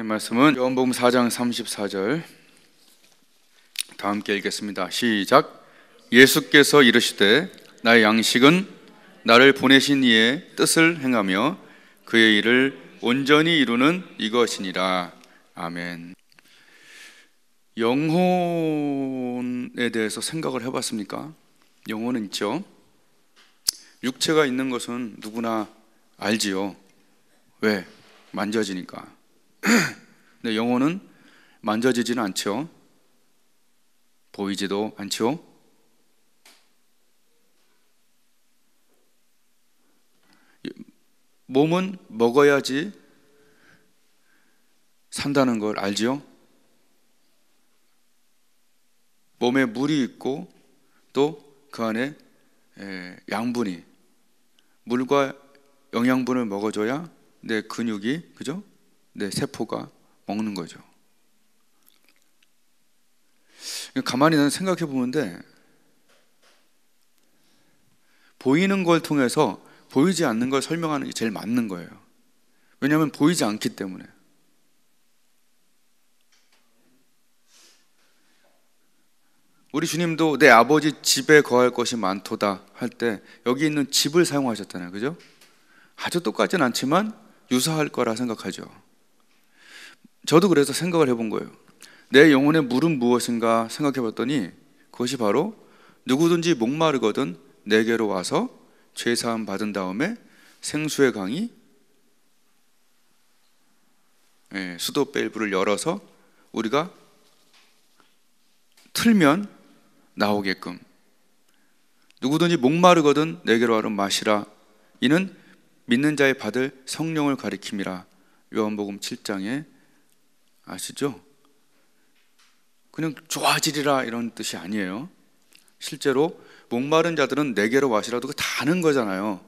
하나님 말씀은 요한복음 4장 34절 다 함께 읽겠습니다. 시작. 예수께서 이르시되 나의 양식은 나를 보내신 이의 뜻을 행하며 그의 일을 온전히 이루는 이것이니라. 아멘. 영혼에 대해서 생각을 해봤습니까? 영혼은 있죠. 육체가 있는 것은 누구나 알지요. 왜? 만져지니까. 근데 영혼은 만져지지는 않죠. 보이지도 않죠. 몸은 먹어야지 산다는 걸 알지요. 몸에 물이 있고 또 그 안에 양분이, 물과 영양분을 먹어줘야 내 근육이, 그죠? 내 세포가 먹는 거죠. 가만히 나는 생각해 보는데, 보이는 걸 통해서 보이지 않는 걸 설명하는 게 제일 맞는 거예요. 왜냐하면 보이지 않기 때문에. 우리 주님도 내 아버지 집에 거할 것이 많도다 할 때 여기 있는 집을 사용하셨잖아요. 그죠? 아주 똑같진 않지만 유사할 거라 생각하죠. 저도 그래서 생각을 해본 거예요. 내 영혼의 물은 무엇인가 생각해 봤더니 그것이 바로 누구든지 목마르거든 내게로 와서 죄사함 받은 다음에 생수의 강이, 수도 밸브를 열어서 우리가 틀면 나오게끔, 누구든지 목마르거든 내게로 와서 마시라. 이는 믿는 자의 받을 성령을 가리킴이라. 요한복음 7장에 아시죠? 그냥 좋아지리라 이런 뜻이 아니에요. 실제로 목마른 자들은 내게로 와시라도 그거 다 아는 거잖아요.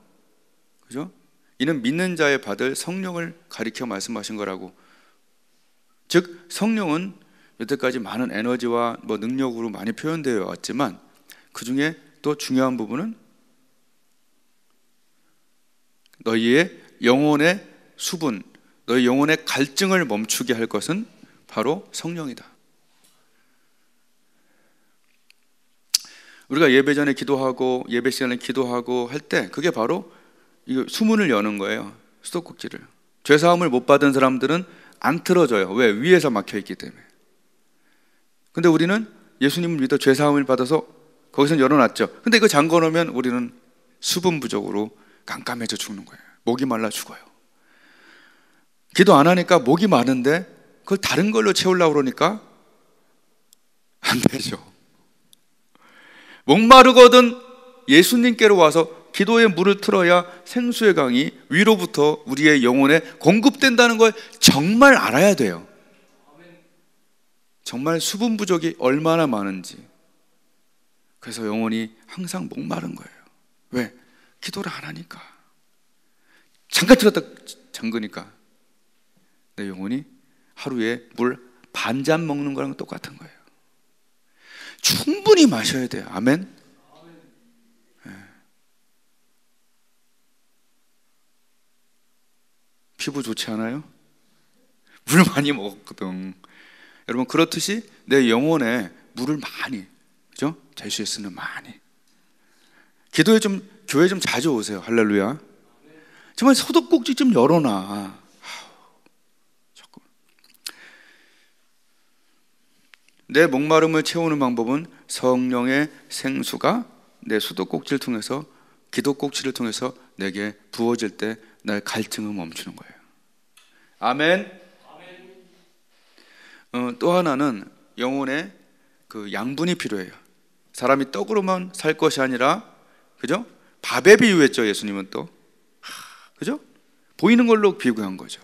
그죠? 이는 믿는 자의 받을 성령을 가리켜 말씀하신 거라고. 즉 성령은 여태까지 많은 에너지와 능력으로 많이 표현되어 왔지만 그 중에 또 중요한 부분은 너희의 영혼의 수분, 너희 영혼의 갈증을 멈추게 할 것은 바로 성령이다. 우리가 예배 전에 기도하고 예배 시간에 기도하고 할 때 그게 바로 이 수문을 여는 거예요. 수도꼭지를. 죄사함을 못 받은 사람들은 안 틀어져요. 왜? 위에서 막혀 있기 때문에. 근데 우리는 예수님을 믿어 죄사함을 받아서 거기서 열어놨죠. 근데 이거 잠궈 놓으면 우리는 수분 부족으로 깜깜해져 죽는 거예요. 목이 말라 죽어요. 기도 안 하니까 목이 마른데 그걸 다른 걸로 채우려고 그러니까 안 되죠. 목마르거든 예수님께로 와서 기도의 물을 틀어야 생수의 강이 위로부터 우리의 영혼에 공급된다는 걸 정말 알아야 돼요. 정말 수분 부족이 얼마나 많은지. 그래서 영혼이 항상 목마른 거예요. 왜? 기도를 안 하니까. 잠깐 틀었다 잠그니까 내 영혼이 하루에 물 반 잔 먹는 거랑 똑같은 거예요. 충분히 마셔야 돼요. 아멘. 네. 피부 좋지 않아요? 물 많이 먹었거든. 여러분 그렇듯이 내 영혼에 물을 많이, 그죠? 제수에 쓰는 많이. 기도에 좀, 교회 좀 자주 오세요. 할렐루야. 정말 소독꼭지 좀 열어놔. 내 목마름을 채우는 방법은 성령의 생수가 내 수도꼭지를 통해서, 기도꼭지를 통해서 내게 부어질 때 나의 갈증을 멈추는 거예요. 아멘. 또 하나는 영혼에 그 양분이 필요해요. 사람이 떡으로만 살 것이 아니라, 그죠? 밥에 비유했죠. 예수님은 또, 그죠? 보이는 걸로 비유한 거죠.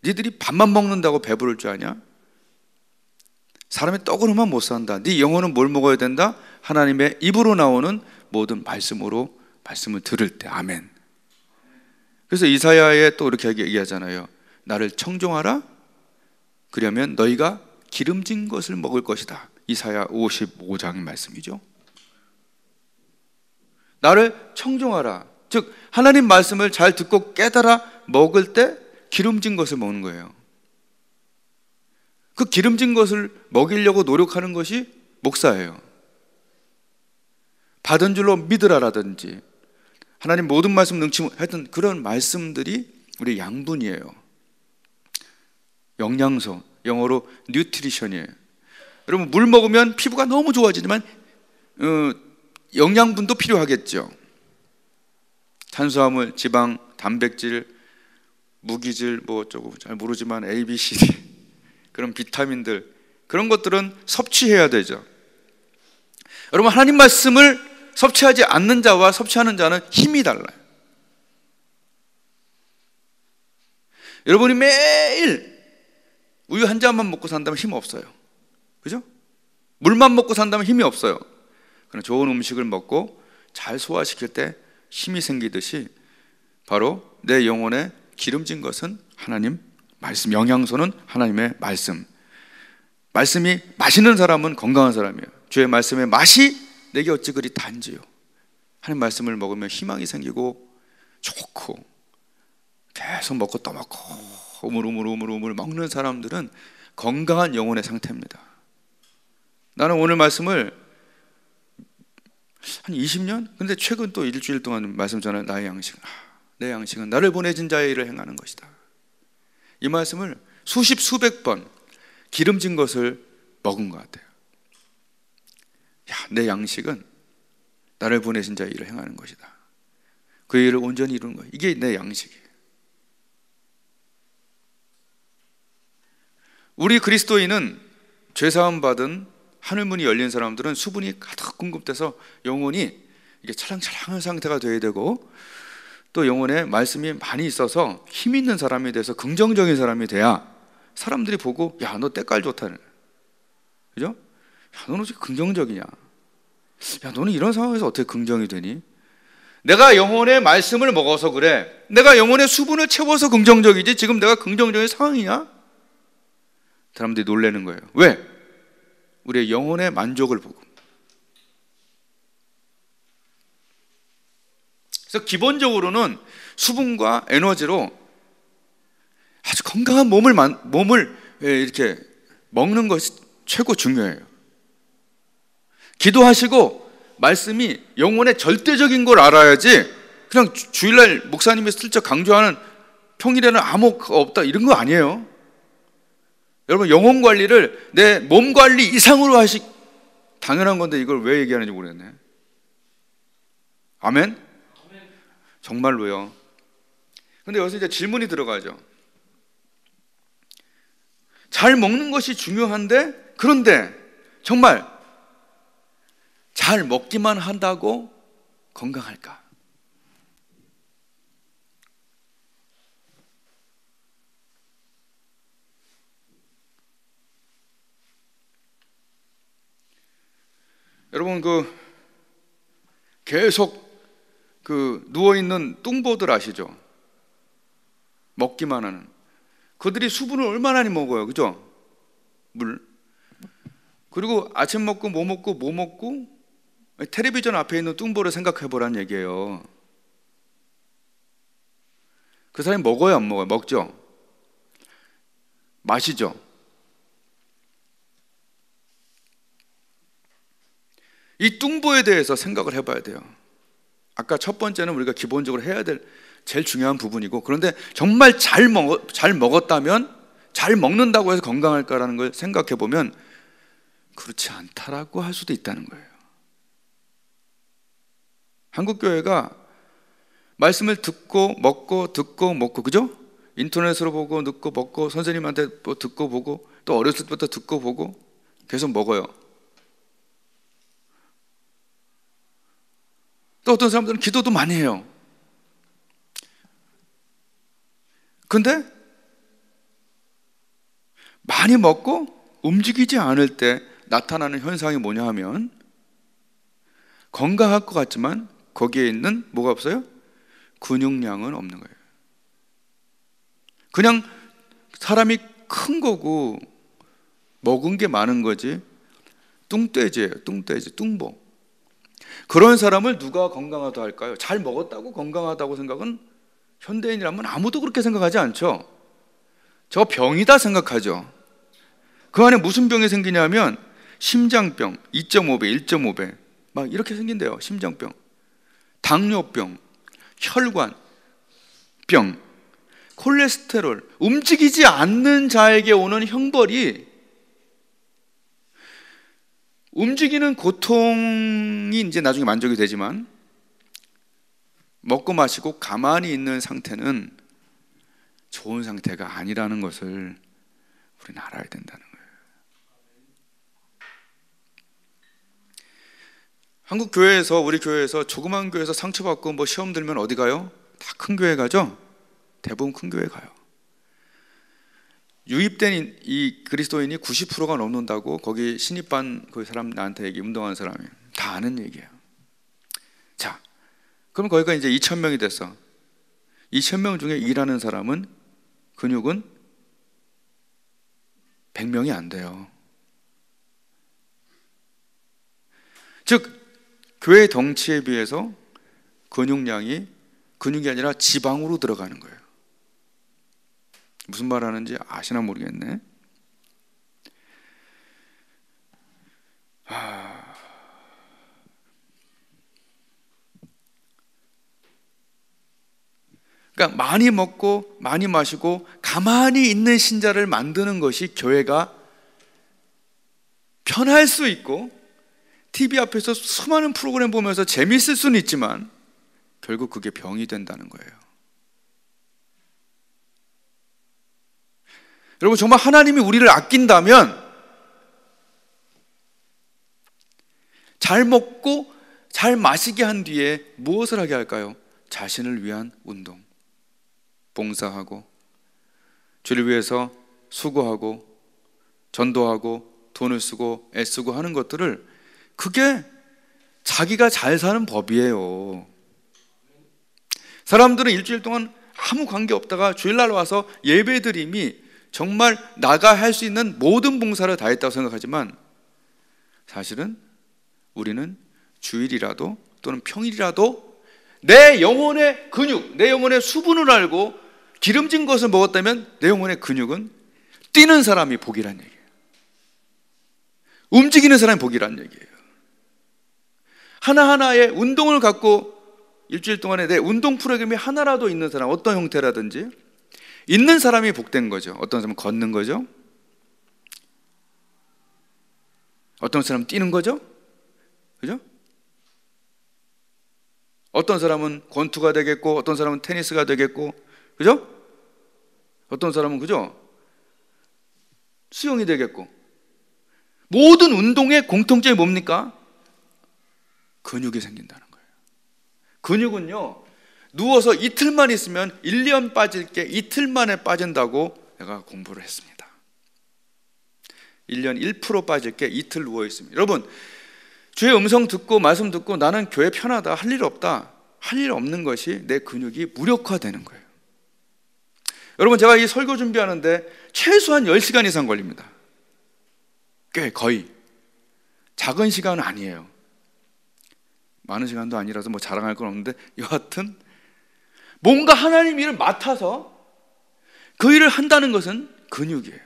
니들이 밥만 먹는다고 배부를 줄 아냐? 사람이 떡으로만 못 산다. 네 영혼은 뭘 먹어야 된다? 하나님의 입으로 나오는 모든 말씀으로 말씀을 들을 때. 아멘. 그래서 이사야에 또 이렇게 얘기하잖아요. 나를 청종하라. 그러면 너희가 기름진 것을 먹을 것이다. 이사야 55장의 말씀이죠. 나를 청종하라. 즉 하나님 말씀을 잘 듣고 깨달아 먹을 때 기름진 것을 먹는 거예요. 그 기름진 것을 먹이려고 노력하는 것이 목사예요. 받은 줄로 믿으라라든지 하나님 모든 말씀 능치 했던 그런 말씀들이 우리 양분이에요. 영양소, 영어로 뉴트리션이에요. 여러분, 물 먹으면 피부가 너무 좋아지지만 영양분도 필요하겠죠. 탄수화물, 지방, 단백질, 무기질 뭐 어쩌고 잘 모르지만 A, B, C, D 그런 비타민들, 그런 것들은 섭취해야 되죠. 여러분, 하나님 말씀을 섭취하지 않는 자와 섭취하는 자는 힘이 달라요. 여러분이 매일 우유 한 잔만 먹고 산다면 힘 없어요. 그죠? 물만 먹고 산다면 힘이 없어요. 그러나 좋은 음식을 먹고 잘 소화시킬 때 힘이 생기듯이 바로 내 영혼에 기름진 것은 하나님 말씀, 영양소는 하나님의 말씀. 말씀이 맛있는 사람은 건강한 사람이에요. 주의 말씀의 맛이 내게 어찌 그리 단지요. 하나님 말씀을 먹으면 희망이 생기고 좋고, 계속 먹고 또 먹고 우물우물 먹는 사람들은 건강한 영혼의 상태입니다. 나는 오늘 말씀을 한 20년? 근데 최근 또 일주일 동안 말씀 전에 나의 양식은, 내 양식은 나를 보내신 자의 일을 행하는 것이다. 이 말씀을 수십 수백 번 기름진 것을 먹은 것 같아요. 내 양식은 나를 보내신 자의 일을 행하는 것이다. 그 일을 온전히 이루는 거예요. 이게 내 양식이에요. 우리 그리스도인은 죄사함 받은 하늘문이 열린 사람들은 수분이 가득 공급돼서 영혼이 이게 찰랑찰랑한 상태가 되어야 되고, 또 영혼에 말씀이 많이 있어서 힘 있는 사람이 돼서 긍정적인 사람이 돼야 사람들이 보고, 야, 너 때깔 좋다. 그죠? 야, 너는 어떻게 긍정적이냐? 야, 너는 이런 상황에서 어떻게 긍정이 되니? 내가 영혼의 말씀을 먹어서 그래. 내가 영혼의 수분을 채워서 긍정적이지 지금 내가 긍정적인 상황이냐? 사람들이 놀라는 거예요. 왜? 우리의 영혼의 만족을 보고. 그래서 기본적으로는 수분과 에너지로 아주 건강한 몸을 이렇게 먹는 것이 최고 중요해요. 기도하시고 말씀이 영혼의 절대적인 걸 알아야지 그냥 주일날 목사님이 슬쩍 강조하는 평일에는 아무 없다 이런 거 아니에요. 여러분, 영혼 관리를 내 몸 관리 이상으로 당연한 건데 이걸 왜 얘기하는지 모르겠네. 아멘? 정말로요. 근데 여기서 이제 질문이 들어가죠. 잘 먹는 것이 중요한데, 그런데 정말 잘 먹기만 한다고 건강할까? 여러분, 계속 누워있는 뚱보들 아시죠? 먹기만 하는. 그들이 수분을 얼마나 많이 먹어요. 그죠? 물. 그리고 아침 먹고 뭐 먹고 텔레비전 앞에 있는 뚱보를 생각해 보란 얘기예요. 그 사람이 먹어요, 안 먹어요? 먹죠? 마시죠? 이 뚱보에 대해서 생각을 해봐야 돼요. 아까 첫 번째는 우리가 기본적으로 해야 될 제일 중요한 부분이고, 그런데 정말 잘 먹었다면, 잘 먹는다고 해서 건강할까라는 걸 생각해 보면 그렇지 않다라고 할 수도 있다는 거예요. 한국교회가 말씀을 듣고 먹고 그죠? 인터넷으로 보고 듣고 먹고 선생님한테 뭐 듣고 보고 또 어렸을 때부터 듣고 보고 계속 먹어요. 또 어떤 사람들은 기도도 많이 해요. 근데 많이 먹고 움직이지 않을 때 나타나는 현상이 뭐냐 하면, 건강할 것 같지만 거기에 있는 뭐가 없어요? 근육량은 없는 거예요. 그냥 사람이 큰 거고 먹은 게 많은 거지 뚱돼지예요. 뚱돼지, 뚱보. 그런 사람을 누가 건강하다 할까요? 잘 먹었다고 건강하다고 생각은 현대인이라면 아무도 그렇게 생각하지 않죠. 저 병이다 생각하죠. 그 안에 무슨 병이 생기냐면 심장병 2.5배, 1.5배 막 이렇게 생긴대요. 심장병, 당뇨병, 혈관병, 콜레스테롤. 움직이지 않는 자에게 오는 형벌이, 움직이는 고통이 이제 나중에 만족이 되지만 먹고 마시고 가만히 있는 상태는 좋은 상태가 아니라는 것을 우리는 알아야 된다는 거예요. 한국 교회에서, 우리 교회에서, 조그만 교회에서 상처받고 뭐 시험 들면 어디 가요? 다 큰 교회 가죠? 대부분 큰 교회 가요. 유입된 이 그리스도인이 90%가 넘는다고 거기 신입반 그 사람 나한테 운동하는 사람이 다 아는 얘기예요. 자, 그럼 거기가 이제 2,000명이 됐어. 2,000명 중에 일하는 사람은, 근육은 100명이 안 돼요. 즉 교회 덩치에 비해서 근육량이, 근육이 아니라 지방으로 들어가는 거예요. 무슨 말 하는지 아시나 모르겠네. 그러니까 많이 먹고 많이 마시고 가만히 있는 신자를 만드는 것이 교회가 편할 수 있고 TV 앞에서 수많은 프로그램 보면서 재밌을 수는 있지만 결국 그게 병이 된다는 거예요. 여러분, 정말 하나님이 우리를 아낀다면 잘 먹고 잘 마시게 한 뒤에 무엇을 하게 할까요? 자신을 위한 운동, 봉사하고 주를 위해서 수고하고 전도하고 돈을 쓰고 애쓰고 하는 것들을, 그게 자기가 잘 사는 법이에요. 사람들은 일주일 동안 아무 관계 없다가 주일날 와서 예배드림이 정말 나가 할 수 있는 모든 봉사를 다 했다고 생각하지만 사실은 우리는 주일이라도 또는 평일이라도 내 영혼의 근육, 내 영혼의 수분을 알고 기름진 것을 먹었다면 내 영혼의 근육은 뛰는 사람이 복이란 얘기예요. 움직이는 사람이 복이란 얘기예요. 하나하나의 운동을 갖고 일주일 동안에 내 운동 프로그램이 하나라도 있는 사람, 어떤 형태라든지 있는 사람이 복된 거죠. 어떤 사람은 걷는 거죠. 어떤 사람은 뛰는 거죠. 그죠? 어떤 사람은 권투가 되겠고, 어떤 사람은 테니스가 되겠고, 그죠? 어떤 사람은, 그죠? 수영이 되겠고. 모든 운동의 공통점이 뭡니까? 근육이 생긴다는 거예요. 근육은요, 누워서 이틀만 있으면 1년 빠질 게 이틀 만에 빠진다고 내가 공부를 했습니다. 1년 1% 빠질 게 이틀 누워 있습니다. 여러분, 주의 음성 듣고 말씀 듣고 나는 교회 편하다, 할 일 없다, 할 일 없는 것이 내 근육이 무력화되는 거예요. 여러분, 제가 이 설교 준비하는데 최소한 10시간 이상 걸립니다. 꽤 거의. 작은 시간은 아니에요. 많은 시간도 아니라서 뭐 자랑할 건 없는데, 여하튼 뭔가 하나님 일을 맡아서 그 일을 한다는 것은 근육이에요.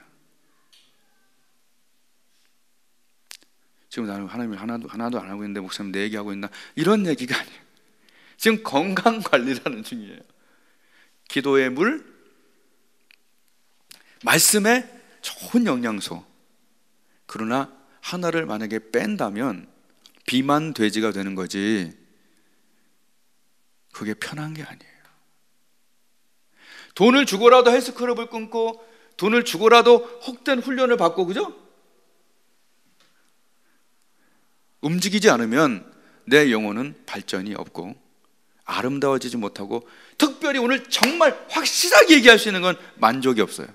지금 나는 하나님이 하나도 안 하고 있는데 목사님 내 얘기하고 있나, 이런 얘기가 아니에요. 지금 건강관리라는 중이에요. 기도의 물, 말씀의 좋은 영양소. 그러나 하나를 만약에 뺀다면 비만 돼지가 되는 거지, 그게 편한 게 아니에요. 돈을 주고라도 헬스클럽을 끊고 돈을 주고라도 혹된 훈련을 받고, 그죠? 움직이지 않으면 내 영혼은 발전이 없고 아름다워지지 못하고, 특별히 오늘 정말 확실하게 얘기할 수 있는 건 만족이 없어요.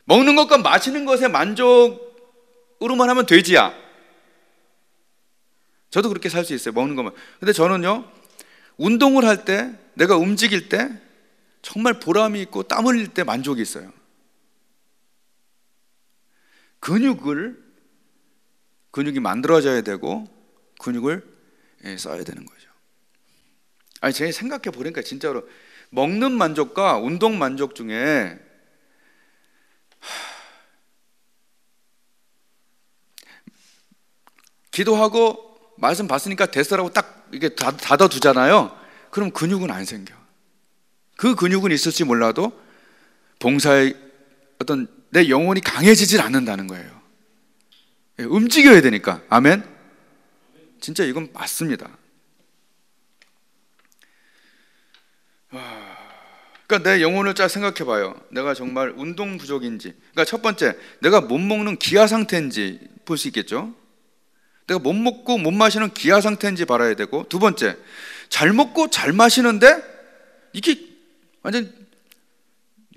먹는 것과 마시는 것에 만족으로만 하면 돼지야. 저도 그렇게 살 수 있어요, 먹는 것만. 근데 저는요, 운동을 할 때, 내가 움직일 때 정말 보람이 있고 땀 흘릴 때 만족이 있어요. 근육이 만들어져야 되고 근육을 써야 되는 거죠. 아니, 제가 생각해 보니까 진짜로 먹는 만족과 운동 만족 중에 기도하고 말씀 봤으니까 됐어라고 딱 이게 닫아두잖아요. 그럼 근육은 안 생겨. 그 근육은 있을지 몰라도 봉사의 어떤 내 영혼이 강해지질 않는다는 거예요. 움직여야 되니까. 아멘. 진짜 이건 맞습니다. 그러니까 내 영혼을 잘 생각해 봐요. 내가 정말 운동 부족인지. 그러니까 첫 번째, 내가 못 먹는 기아 상태인지 볼 수 있겠죠. 내가 못 먹고 못 마시는 기아 상태인지 봐야 되고, 두 번째, 잘 먹고 잘 마시는데 이게 완전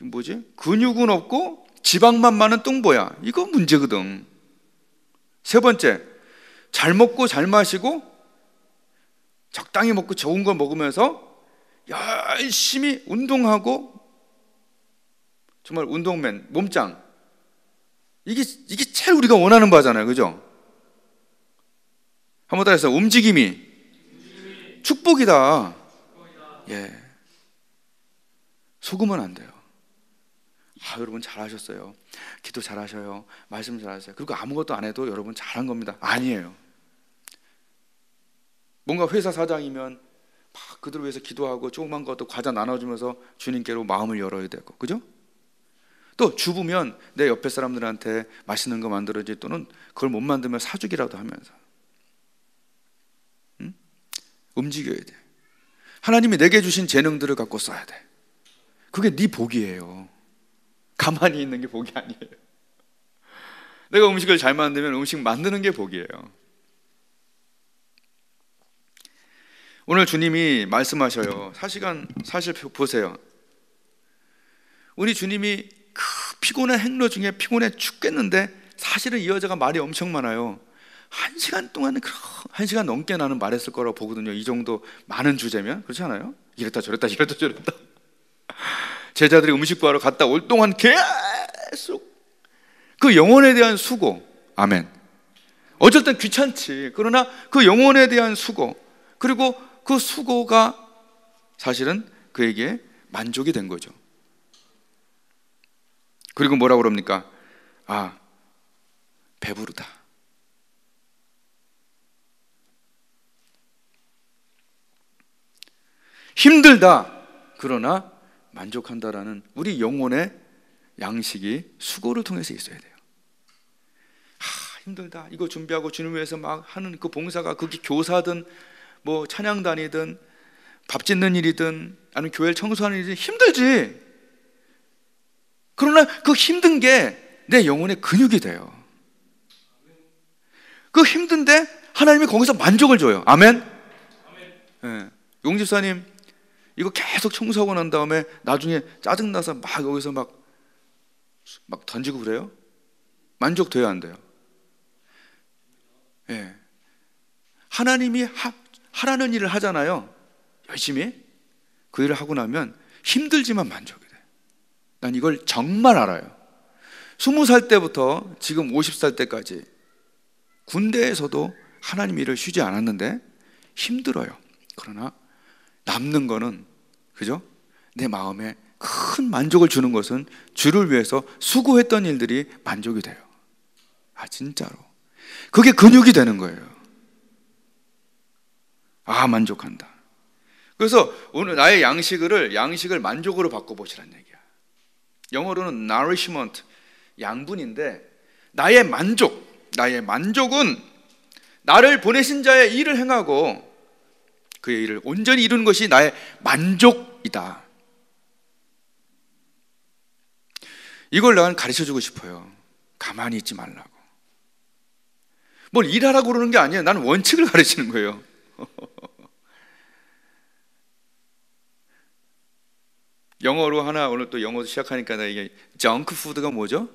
뭐지? 근육은 없고 지방만 많은 똥보야. 이거 문제거든. 세 번째, 잘 먹고 잘 마시고 적당히 먹고 좋은 거 먹으면서 열심히 운동하고 정말 운동맨, 몸짱. 이게 제일 우리가 원하는 바잖아요. 그죠? 한번 더 해서 움직임이 축복이다. 예. 속으면 안 돼요. 여러분 잘하셨어요. 기도 잘하셔요. 말씀 잘하세요. 그리고 아무것도 안 해도 여러분 잘한 겁니다. 아니에요. 뭔가 회사 사장이면 막 그들을 위해서 기도하고 조그만 것도 과자 나눠주면서 주님께로 마음을 열어야 되고, 그죠? 또 주부면 내 옆에 사람들한테 맛있는 거 만들어지, 또는 그걸 못 만들면 사주기라도 하면서 움직여야 돼. 하나님이 내게 주신 재능들을 갖고 써야 돼. 그게 네 복이에요. 가만히 있는 게 복이 아니에요. 내가 음식을 잘 만들면 음식 만드는 게 복이에요. 오늘 주님이 말씀하셔요. 사실 보세요. 우리 주님이 그 피곤한 행로 중에 피곤해 죽겠는데 사실은 이 여자가 말이 엄청 많아요. 1시간 동안 1시간 넘게 나는 말했을 거라고 보거든요. 이 정도 많은 주제면. 그렇지 않아요? 이랬다 저랬다 이랬다 저랬다. 제자들이 음식 구하러 갔다 올 동안 계속 그 영혼에 대한 수고. 아멘. 어쩔 땐 귀찮지. 그러나 그 영혼에 대한 수고, 그리고 그 수고가 사실은 그에게 만족이 된 거죠. 그리고 뭐라고 그럽니까? 배부르다. 힘들다. 그러나 만족한다라는 우리 영혼의 양식이 수고를 통해서 있어야 돼요. 힘들다. 이거 준비하고 주님 위해서 막 하는 그 봉사가, 그게 교사든 뭐 찬양단이든 밥 짓는 일이든 아니면 교회를 청소하는 일이든 힘들지. 그러나 그 힘든 게 내 영혼의 근육이 돼요. 그 힘든데 하나님이 거기서 만족을 줘요. 아멘. 네. 용집사님 이거 계속 청소하고 난 다음에 나중에 짜증나서 막 여기서 막 던지고 그래요? 만족돼야 안 돼요? 예. 하나님이 하라는 일을 하잖아요. 열심히. 그 일을 하고 나면 힘들지만 만족이 돼. 난 이걸 정말 알아요. 20살 때부터 지금 50살 때까지 군대에서도 하나님 일을 쉬지 않았는데 힘들어요. 그러나 남는 거는, 그죠? 내 마음에 큰 만족을 주는 것은 주를 위해서 수고했던 일들이 만족이 돼요. 진짜로. 그게 근육이 되는 거예요. 만족한다. 그래서 오늘 나의 양식을 만족으로 바꿔보시라는 얘기야. 영어로는 nourishment, 양분인데, 나의 만족은 나를 보내신 자의 일을 행하고 그의 일을 온전히 이루는 것이 나의 만족이다. 이걸 나는 가르쳐주고 싶어요. 가만히 있지 말라고. 뭘 일하라고 그러는 게 아니에요. 나는 원칙을 가르치는 거예요. 영어로 하나, 오늘 또 영어도 시작하니까 나 이게 정크푸드가 뭐죠?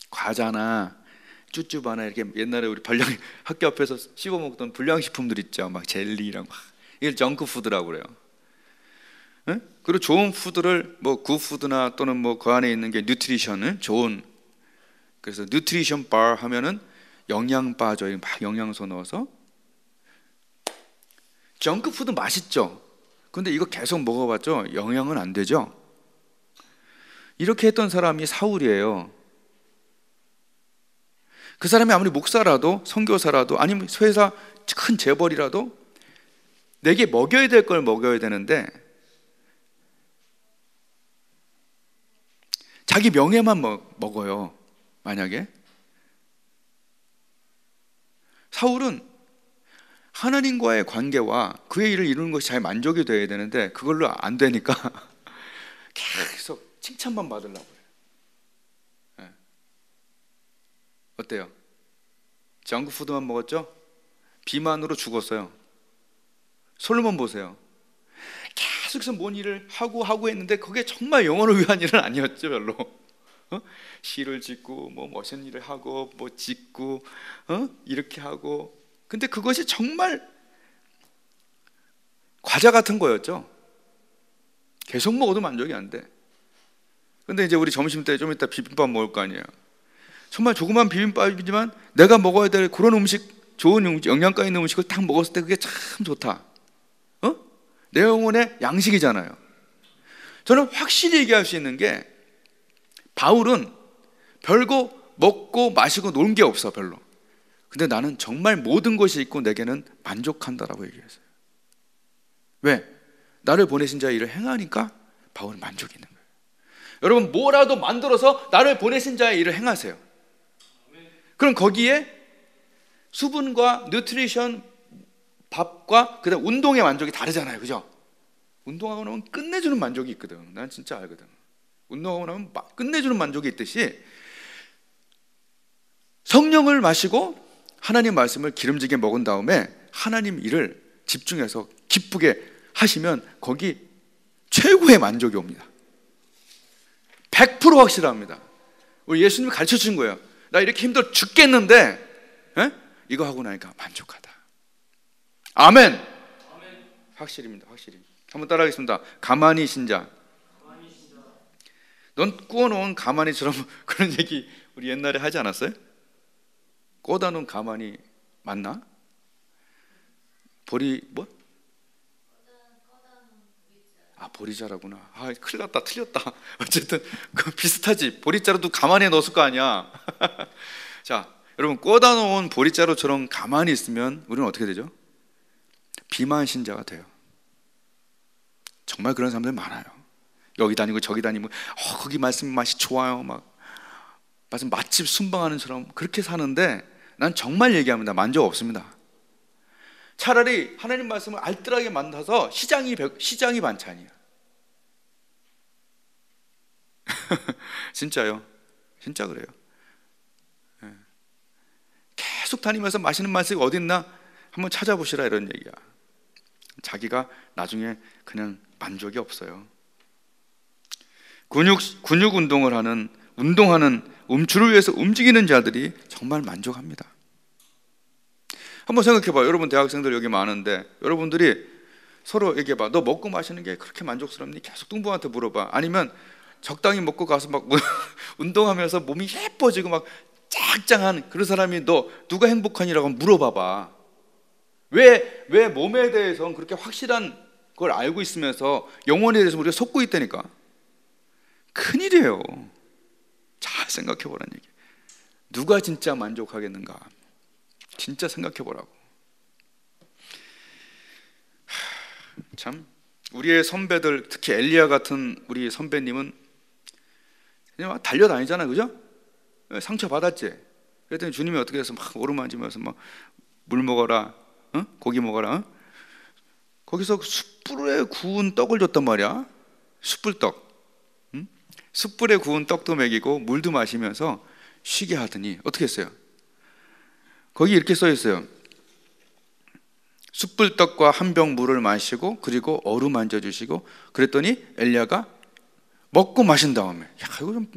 과자나 쭈쭈바나 이렇게 옛날에 우리 학교 앞에서 씹어 먹던 불량식품들 있죠. 막 젤리랑 막. 이걸 정크푸드라고 그래요. 네? 그리고 좋은 푸드를 뭐 굿푸드나 또는 뭐 그 안에 있는 게 뉴트리션은 좋은, 그래서 뉴트리션 바 하면은 영양바죠. 막 영양소 넣어서. 정크푸드 맛있죠. 근데 이거 계속 먹어봤죠? 영양은 안 되죠. 이렇게 했던 사람이 사울이에요. 그 사람이 아무리 목사라도 선교사라도 아니면 회사 큰 재벌이라도 내게 먹여야 될 걸 먹여야 되는데 자기 명예만 먹어요. 만약에 사울은 하나님과의 관계와 그의 일을 이루는 것이 잘 만족이 돼야 되는데 그걸로 안 되니까 계속 칭찬만 받으려고 해요. 네. 어때요? 정크푸드만 먹었죠? 비만으로 죽었어요. 솔로몬 보세요. 계속해서 뭔 일을 하고 했는데 그게 정말 영혼을 위한 일은 아니었죠. 별로. 시를 짓고 뭐 멋있는 일을 하고 뭐 짓고 이렇게 하고, 근데 그것이 정말 과자 같은 거였죠. 계속 먹어도 만족이 안 돼. 근데 이제 우리 점심 때 좀 이따 비빔밥 먹을 거 아니에요. 정말 조그만 비빔밥이지만 내가 먹어야 될 그런 음식, 좋은 영양가 있는 음식을 딱 먹었을 때 그게 참 좋다. 내 영혼의 양식이잖아요. 저는 확실히 얘기할 수 있는 게 바울은 별거 먹고 마시고 놀 게 없어 별로. 근데 나는 정말 모든 것이 있고 내게는 만족한다라고 얘기했어요. 왜? 나를 보내신 자의 일을 행하니까 바울은 만족이 있는 거예요. 여러분, 뭐라도 만들어서 나를 보내신 자의 일을 행하세요. 그럼 거기에 수분과 뉴트리션, 밥과 그다음 운동의 만족이 다르잖아요. 그죠? 운동하고 나면 끝내주는 만족이 있거든. 난 진짜 알거든. 운동하고 나면 끝내주는 만족이 있듯이 성령을 마시고 하나님 말씀을 기름지게 먹은 다음에 하나님 일을 집중해서 기쁘게 하시면 거기 최고의 만족이 옵니다. 100% 확실합니다. 우리 예수님이 가르쳐 주신 거예요. 나 이렇게 힘들어 죽겠는데 이거 하고 나니까 만족하다. 아멘. 확실입니다. 확실히. 한번 따라하겠습니다. 가만히 신자. 넌 구워놓은 가만히처럼 그런 얘기 우리 옛날에 하지 않았어요? 꽂아놓은 가만히 맞나? 보리 뭐? 아, 보리자라구나. 아, 큰일 났다. 틀렸다. 어쨌든 그 비슷하지. 보리자루도 가만히 넣었을 거 아니야. 자, 여러분, 꽂아놓은 보리자루처럼 가만히 있으면 우리는 어떻게 되죠? 비만 신자가 돼요. 정말 그런 사람들 많아요. 여기 다니고 저기 다니고 거기 말씀 맛이 좋아요. 막 말씀 맛집 순방하는 처럼 그렇게 사는데 난 정말 얘기합니다. 만족 없습니다. 차라리 하나님 말씀을 알뜰하게 만나서 시장이 반찬이야. 진짜요. 진짜 그래요. 계속 다니면서 맛있는 말씀이 어딨나 한번 찾아보시라 이런 얘기야. 자기가 나중에 그냥 만족이 없어요. 근육 운동을 운동하는 주를 위해서 움직이는 자들이 정말 만족합니다. 한번 생각해봐요. 여러분 대학생들 여기 많은데 여러분들이 서로 얘기해봐. 너 먹고 마시는 게 그렇게 만족스럽니? 계속 뚱보한테 물어봐. 아니면 적당히 먹고 가서 막 운동하면서 몸이 예뻐지고 막 짱짱한 그런 사람이 너 누가 행복하니라고 물어봐봐. 왜 몸에 대해서는 그렇게 확실한 걸 알고 있으면서 영혼에 대해서 우리가 속고 있다니까. 큰일이에요. 잘 생각해보라는 얘기. 누가 진짜 만족하겠는가? 진짜 생각해보라고. 참 우리의 선배들, 특히 엘리야 같은 우리 선배님은 그냥 막 달려다니잖아요. 그죠? 상처 받았지? 그랬더니 주님이 어떻게 해서 막 오르만지면서 막 물 먹어라, 고기 먹어라. 거기서 숯불에 구운 떡을 줬단 말이야. 숯불떡. 숯불에 구운 떡도 먹이고 물도 마시면서 쉬게 하더니 어떻게 했어요? 거기 이렇게 써 있어요. 숯불떡과 한 병 물을 마시고 그리고 어루만져 주시고 그랬더니 엘리야가 먹고 마신 다음에, 이거 좀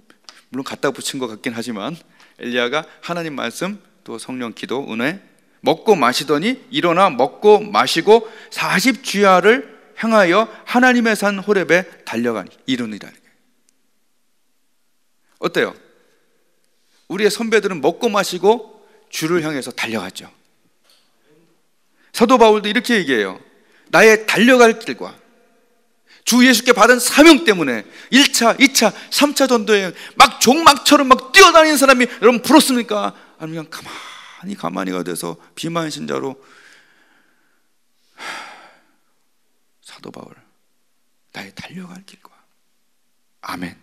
물론 갖다 붙인 것 같긴 하지만 엘리야가 하나님 말씀 또 성령 기도 은혜 먹고 마시더니 일어나 먹고 마시고 40주야를 향하여 하나님의 산 호렙에 달려가니 이르니라. 어때요? 우리의 선배들은 먹고 마시고 주를 향해서 달려갔죠. 사도 바울도 이렇게 얘기해요. 나의 달려갈 길과 주 예수께 받은 사명 때문에 1차, 2차, 3차 전도에 막 종막처럼 막 뛰어다니는 사람이 여러분 부럽습니까? 아니면 그냥 가만히가 돼서 비만신자로. 사도 바울, 나의 달려갈 길과. 아멘.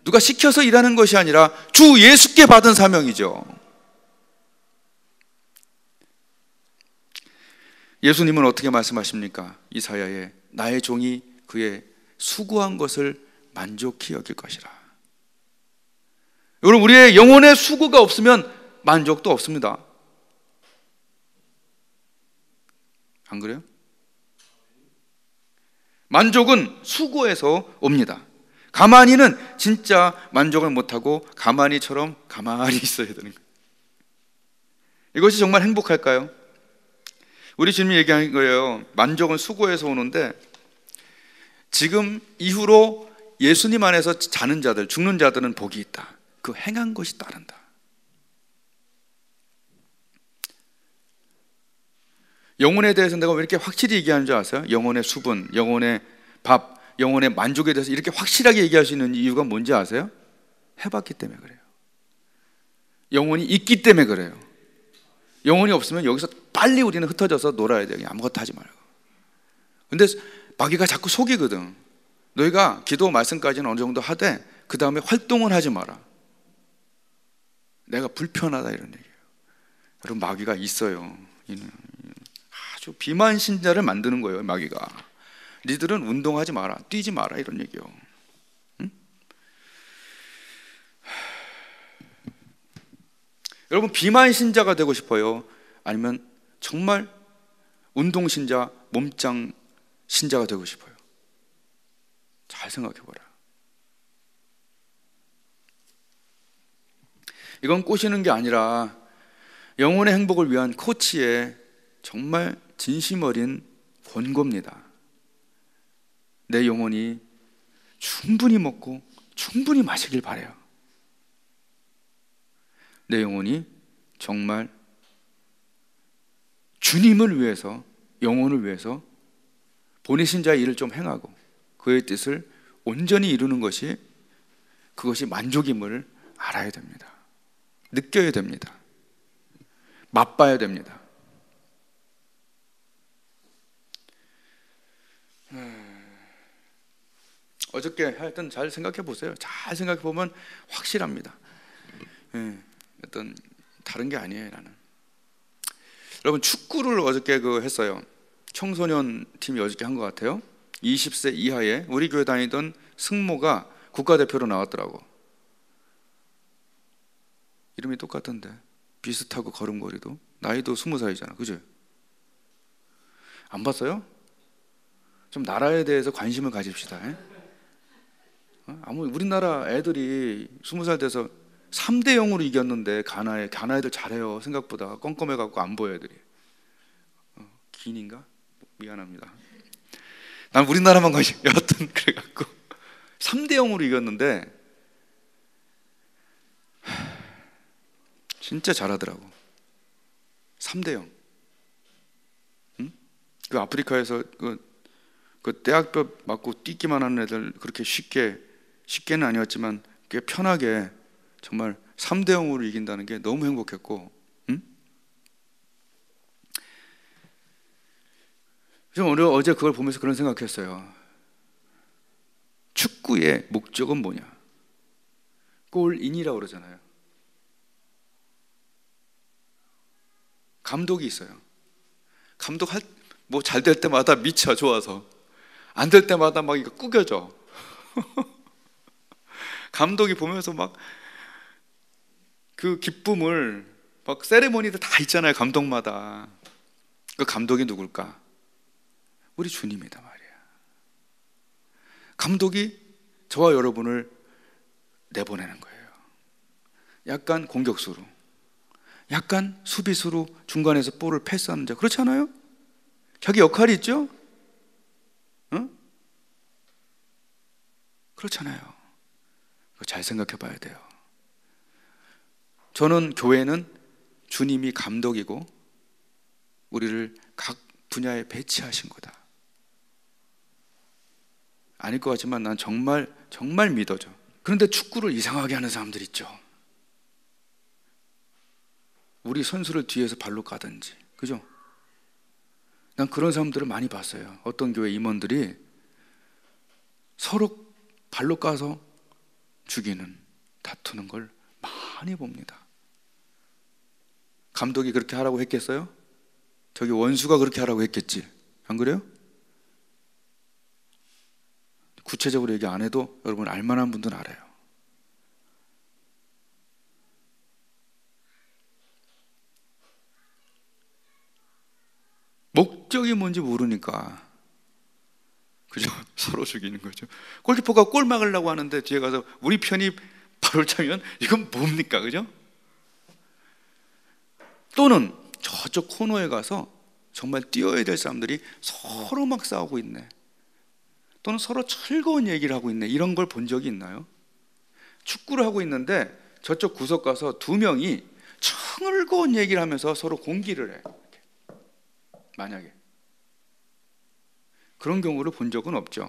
누가 시켜서 일하는 것이 아니라 주 예수께 받은 사명이죠. 예수님은 어떻게 말씀하십니까? 이사야에 나의 종이 그의 수고한 것을 만족히 여길 것이라. 여러분, 우리의 영혼의 수고가 없으면 만족도 없습니다. 안 그래요? 만족은 수고에서 옵니다. 가만히는 진짜 만족을 못하고 가만히처럼 가만히 있어야 되는 거예요. 이것이 정말 행복할까요? 우리 주님이 얘기한 거예요. 만족은 수고에서 오는데, 지금 이후로 예수님 안에서 자는 자들, 죽는 자들은 복이 있다. 그 행한 것이 따른다. 영혼에 대해서 내가 왜 이렇게 확실히 얘기하는 줄 아세요? 영혼의 수분, 영혼의 밥, 영혼의 만족에 대해서 이렇게 확실하게 얘기할 수 있는 이유가 뭔지 아세요? 해봤기 때문에 그래요. 영혼이 있기 때문에 그래요. 영혼이 없으면 여기서 빨리 우리는 흩어져서 놀아야 돼요. 아무것도 하지 말고. 근데 마귀가 자꾸 속이거든. 너희가 기도 말씀까지는 어느 정도 하되 그 다음에 활동을 하지 마라. 내가 불편하다 이런 얘기예요. 여러분, 마귀가 있어요. 아주 비만신자를 만드는 거예요. 마귀가. 니들은 운동하지 마라, 뛰지 마라 이런 얘기요. 응? 여러분, 비만신자가 되고 싶어요? 아니면 정말 운동신자, 몸짱 신자가 되고 싶어요? 잘 생각해봐라. 이건 꼬시는 게 아니라 영혼의 행복을 위한 코치의 정말 진심 어린 권고입니다. 내 영혼이 충분히 먹고 충분히 마시길 바라요. 내 영혼이 정말 주님을 위해서, 영혼을 위해서 보내신 자의 일을 좀 행하고 그의 뜻을 온전히 이루는 것이, 그것이 만족임을 알아야 됩니다. 느껴야 됩니다. 맛봐야 됩니다. 어저께 하여튼 잘 생각해 보세요. 잘 생각해 보면 확실합니다. 어떤 다른 게 아니에요. 나는 여러분, 축구를 어저께 했어요. 청소년 팀이 어저께 한 것 같아요. 20세 이하의 우리 교회 다니던 승모가 국가대표로 나왔더라고. 이름이 똑같은데 비슷하고 걸음걸이도, 나이도 20살이잖아, 그죠? 안 봤어요? 좀 나라에 대해서 관심을 가집시다. 우리나라 애들이 20살 돼서 3대0으로 이겼는데, 가나 애들 잘해요. 생각보다 껌껌해갖고 안 보여 애들이. 기인인가? 미안합니다. 난 우리나라만 관심, 여하튼 그래갖고 3대0으로 이겼는데 진짜 잘하더라고. 3대0. 응? 그 아프리카에서 그 대학병 맞고 뛰기만 하는 애들 그렇게 쉽게는 아니었지만 꽤 편하게 정말 3대0으로 이긴다는 게 너무 행복했고, 응? 그래서 어제 그걸 보면서 그런 생각했어요. 축구의 목적은 뭐냐? 골인이라고 그러잖아요. 감독이 있어요. 감독 뭐 잘 될 때마다 미쳐, 좋아서. 안 될 때마다 막 이거 꾸겨져. 감독이 보면서 막 그 기쁨을, 막 세레모니도 다 있잖아요, 감독마다. 그 감독이 누굴까? 우리 주님이다 말이야. 감독이 저와 여러분을 내보내는 거예요. 약간 공격수로, 약간 수비수로 중간에서 볼을 패스하는 자, 그렇지 않아요? 자기 역할이 있죠? 응? 그렇잖아요. 잘 생각해 봐야 돼요. 저는 교회는 주님이 감독이고 우리를 각 분야에 배치하신 거다. 아닐 것 같지만 난 정말 믿어져. 그런데 축구를 이상하게 하는 사람들 있죠. 우리 선수를 뒤에서 발로 까든지, 그죠? 난 그런 사람들을 많이 봤어요. 어떤 교회 임원들이 서로 발로 까서 죽이는, 다투는 걸 많이 봅니다. 감독이 그렇게 하라고 했겠어요? 저기 원수가 그렇게 하라고 했겠지. 안 그래요? 구체적으로 얘기 안 해도 여러분 알만한 분들은 알아요. 목적이 뭔지 모르니까, 그죠? 서로 죽이는 거죠. 골키퍼가 골 막으려고 하는데 뒤에 가서 우리 편이 발을 차면 이건 뭡니까? 그죠? 또는 저쪽 코너에 가서 정말 뛰어야 될 사람들이 서로 막 싸우고 있네, 또는 서로 즐거운 얘기를 하고 있네, 이런 걸 본 적이 있나요? 축구를 하고 있는데 저쪽 구석 가서 두 명이 즐거운 얘기를 하면서 서로 공기를 해. 만약에 그런 경우를 본 적은 없죠.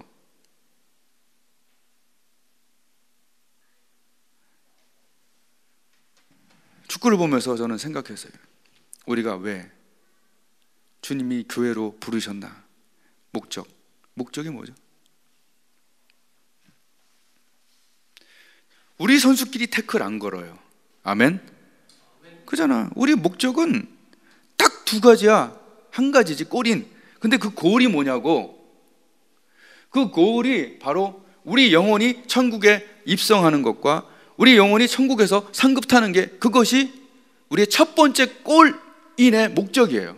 축구를 보면서 저는 생각했어요. 우리가 왜 주님이 교회로 부르셨나? 목적이 뭐죠? 우리 선수끼리 태클 안 걸어요. 아멘? 그잖아. 우리 목적은 딱 두 가지야. 한 가지지, 골인. 근데 그 골이 뭐냐고. 그 골이 바로 우리 영혼이 천국에 입성하는 것과 우리 영혼이 천국에서 상급 타는 게, 그것이 우리의 첫 번째 골인의 목적이에요.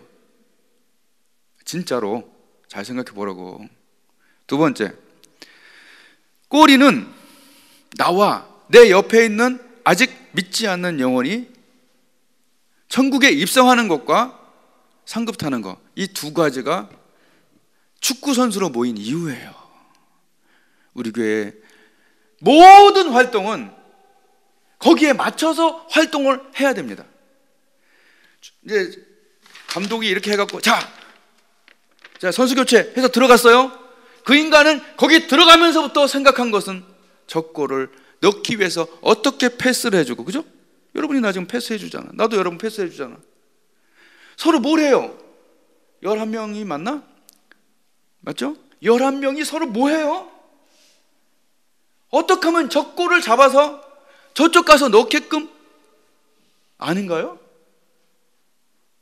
진짜로 잘 생각해 보라고. 두 번째, 골인은 나와 내 옆에 있는 아직 믿지 않는 영혼이 천국에 입성하는 것과 상급 타는 것, 이 두 가지가 축구 선수로 모인 이유예요. 우리 교회의 모든 활동은 거기에 맞춰서 활동을 해야 됩니다. 이제 감독이 이렇게 해갖고 자 선수 교체 해서 들어갔어요. 그 인간은 거기 들어가면서부터 생각한 것은 저 골을 넣기 위해서 어떻게 패스를 해주고, 그죠? 여러분이 나 지금 패스해 주잖아. 나도 여러분 패스해 주잖아. 서로 뭘 해요? 11명이 맞나? 맞죠? 11명이 서로 뭐 해요? 어떻게 하면 저 골을 잡아서 저쪽 가서 넣게끔, 아닌가요?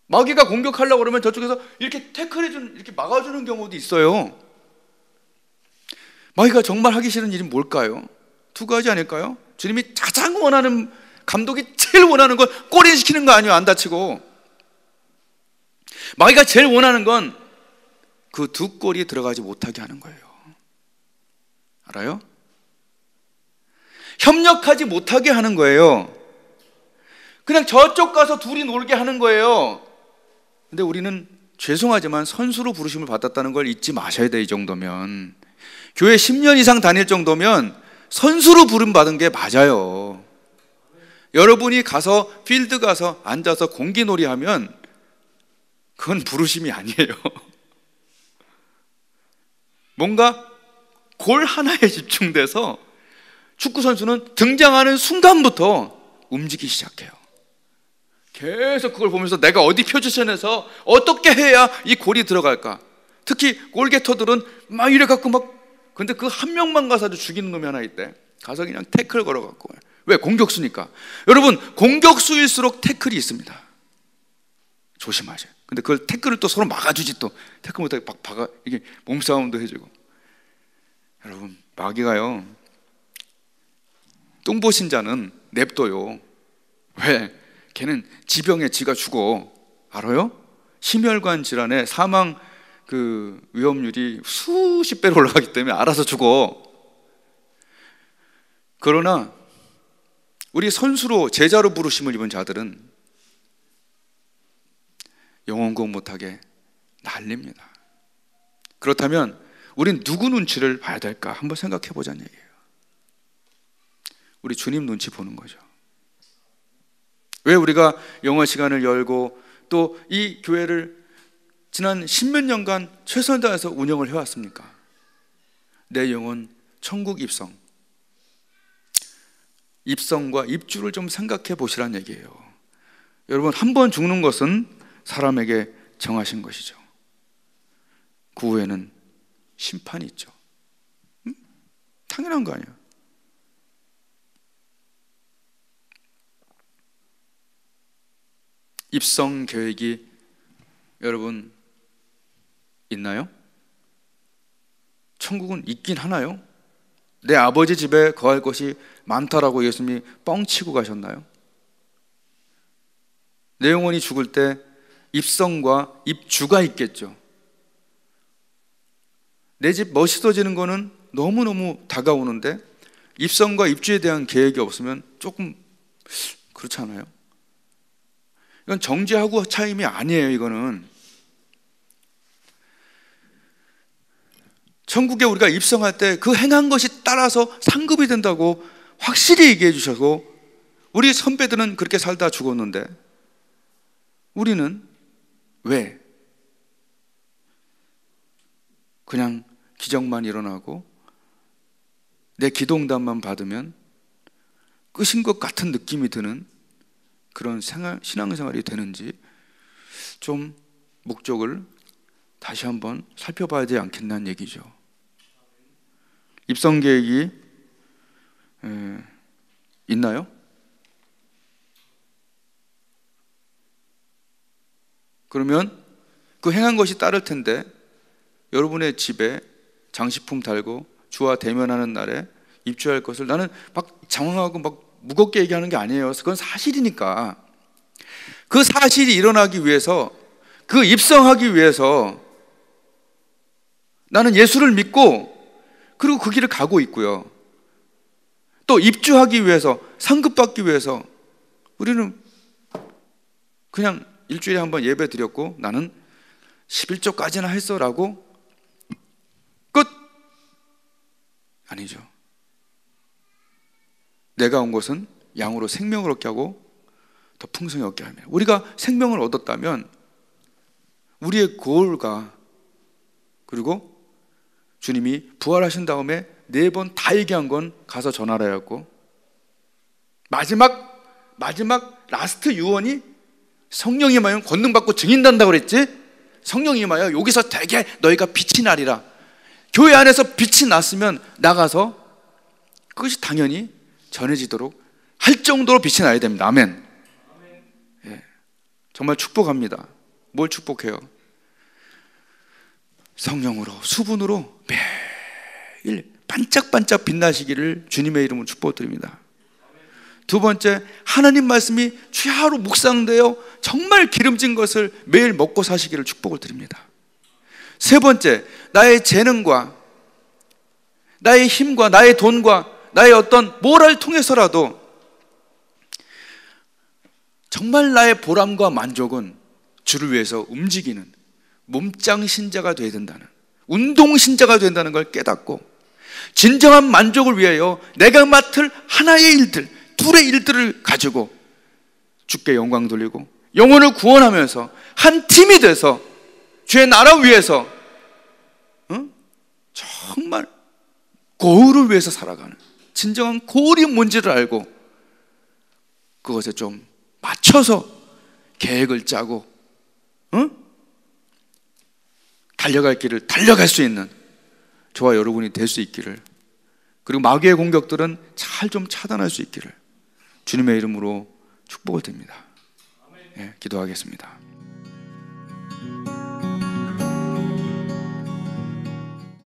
마귀가 공격하려고 그러면 저쪽에서 이렇게 태클해주는, 이렇게 막아주는 경우도 있어요. 마귀가 정말 하기 싫은 일이 뭘까요? 두 가지 아닐까요? 주님이 가장 원하는, 감독이 제일 원하는 건 골인 시키는 거 아니에요, 안 다치고. 마귀가 제일 원하는 건 그 두 골이 들어가지 못하게 하는 거예요. 알아요? 협력하지 못하게 하는 거예요. 그냥 저쪽 가서 둘이 놀게 하는 거예요. 근데 우리는 죄송하지만 선수로 부르심을 받았다는 걸 잊지 마셔야 돼. 이 정도면, 교회 10년 이상 다닐 정도면 선수로 부름 받은 게 맞아요. 여러분이 가서 필드 가서 앉아서 공기놀이 하면 그건 부르심이 아니에요. 뭔가 골 하나에 집중돼서 축구 선수는 등장하는 순간부터 움직이기 시작해요. 계속 그걸 보면서 내가 어디 포지션에서 어떻게 해야 이 골이 들어갈까. 특히 골게터들은 막 이래 갖고 막, 근데 그 한 명만 가서 죽이는 놈이 하나 있대. 가서 그냥 태클 걸어 갖고. 왜? 공격수니까. 여러분, 공격수일수록 태클이 있습니다. 조심하세요. 근데 그걸 태클을 또 서로 막아주지, 또 태클 못하게 막 박아, 이게 몸싸움도 해주고. 여러분, 마귀가요, 똥보신 자는 냅둬요. 왜? 걔는 지병에 지가 죽어. 알아요? 심혈관 질환에 사망 그 위험률이 수십 배로 올라가기 때문에 알아서 죽어. 그러나 우리 선수로, 제자로 부르심을 입은 자들은 영혼 구원 못하게 날립니다. 그렇다면 우린 누구 눈치를 봐야 될까? 한번 생각해 보자는 얘기예요. 우리 주님 눈치 보는 거죠. 왜 우리가 영어 시간을 열고 또 이 교회를 지난 10몇 년간 최선을 다해서 운영을 해왔습니까? 내 영혼 천국 입성과 입주를 좀 생각해 보시란 얘기예요. 여러분, 한 번 죽는 것은 사람에게 정하신 것이죠. 그 후에는 심판이 있죠. 당연한 거 아니에요. 입성 계획이 여러분 있나요? 천국은 있긴 하나요? 내 아버지 집에 거할 것이 많다라고 예수님이 뻥치고 가셨나요? 내 영혼이 죽을 때 입성과 입주가 있겠죠. 내 집 멋있어지는 거는 너무너무 다가오는데 입성과 입주에 대한 계획이 없으면 조금 그렇지 않아요? 이건 정죄하고 차임이 아니에요. 이거는 천국에 우리가 입성할 때 그 행한 것이 따라서 상급이 된다고 확실히 얘기해 주셔서, 우리 선배들은 그렇게 살다 죽었는데 우리는 왜 그냥 기적만 일어나고 내 기도응답만 받으면 끝인 것 같은 느낌이 드는 그런 신앙생활이 되는지 좀 목적을 다시 한번 살펴봐야 되지 않겠냐는 얘기죠. 입성 계획이 있나요? 그러면 그 행한 것이 따를 텐데, 여러분의 집에 장식품 달고 주와 대면하는 날에 입주할 것을, 나는 막 장황하고 막 무겁게 얘기하는 게 아니에요. 그건 사실이니까. 그 사실이 일어나기 위해서, 그 입성하기 위해서 나는 예수를 믿고 그리고 그 길을 가고 있고요. 또 입주하기 위해서, 상급받기 위해서 우리는 그냥 일주일에 한번 예배 드렸고 나는 11조까지나 했어라고 끝? 아니죠. 내가 온 것은 양으로 생명을 얻게 하고 더 풍성히 얻게 합니다. 우리가 생명을 얻었다면 우리의 고을가, 그리고 주님이 부활하신 다음에 4번 다 얘기한 건 가서 전하라였고, 마지막 라스트 유언이 성령이 임하여 권능받고 증인단다고 그랬지. 성령이 임하여 여기서 되게 너희가 빛이 나리라. 교회 안에서 빛이 났으면 나가서 그것이 당연히 전해지도록 할 정도로 빛이 나야 됩니다. 아멘. 예, 정말 축복합니다. 뭘 축복해요? 성령으로, 수분으로 매일 반짝반짝 빛나시기를 주님의 이름으로 축복드립니다. 두 번째, 하나님 말씀이 최하로 묵상되어 정말 기름진 것을 매일 먹고 사시기를 축복을 드립니다. 세 번째, 나의 재능과 나의 힘과 나의 돈과 나의 어떤 뭐를 통해서라도 정말 나의 보람과 만족은 주를 위해서 움직이는 몸짱 신자가 되어야 된다는, 운동 신자가 된다는 걸 깨닫고, 진정한 만족을 위하여 내가 맡을 하나의 일들, 둘의 일들을 가지고 주께 영광 돌리고 영혼을 구원하면서 한 팀이 돼서 주의 나라 위해서 정말 고을을 위해서 살아가는, 진정한 고을이 뭔지를 알고 그것에 좀 맞춰서 계획을 짜고 달려갈 길을 달려갈 수 있는 저와 여러분이 될 수 있기를, 그리고 마귀의 공격들은 잘 좀 차단할 수 있기를 주님의 이름으로 축복을 드립니다. 예, 기도하겠습니다.